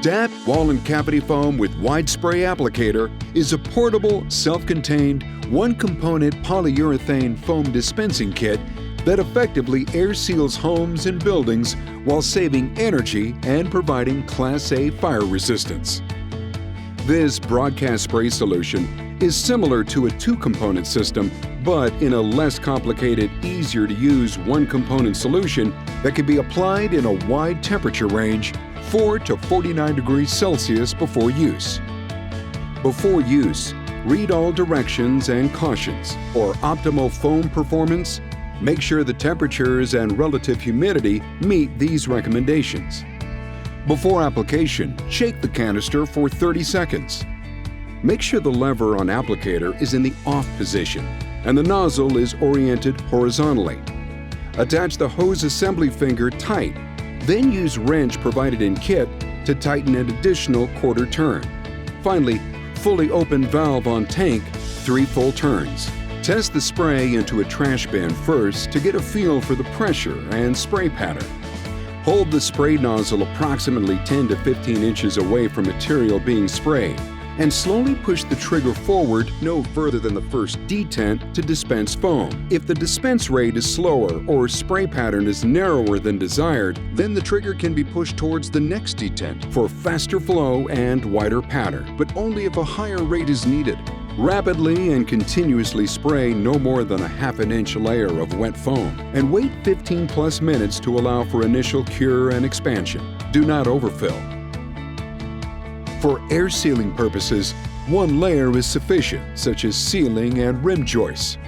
DAP Wall and Cavity Foam with Wide Spray Applicator is a portable, self-contained, one-component polyurethane foam dispensing kit that effectively air seals homes and buildings while saving energy and providing Class A fire resistance. This broadcast spray solution is similar to a two-component system, but in a less complicated, easier to use one-component solution that can be applied in a wide temperature range, 4 to 49 degrees Celsius before use. Before use, read all directions and cautions. For optimal foam performance, make sure the temperatures and relative humidity meet these recommendations. Before application, shake the canister for 30 seconds. Make sure the lever on applicator is in the off position and the nozzle is oriented horizontally. Attach the hose assembly finger tight, then use wrench provided in kit to tighten an additional quarter turn. Finally, fully open valve on tank, 3 full turns. Test the spray into a trash bin first to get a feel for the pressure and spray pattern. Hold the spray nozzle approximately 10 to 15 inches away from material being sprayed and slowly push the trigger forward no further than the first detent to dispense foam. If the dispense rate is slower or spray pattern is narrower than desired, then the trigger can be pushed towards the next detent for faster flow and wider pattern, but only if a higher rate is needed. Rapidly and continuously spray no more than a ½ inch layer of wet foam and wait 15+ minutes to allow for initial cure and expansion. Do not overfill. For air sealing purposes, 1 layer is sufficient, such as sealing and rim joists.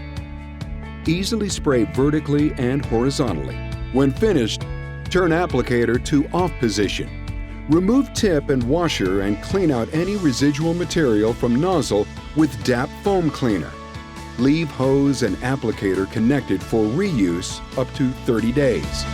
Easily spray vertically and horizontally. When finished, turn applicator to off position. Remove tip and washer and clean out any residual material from nozzle with DAP foam cleaner. Leave hose and applicator connected for reuse up to 30 days.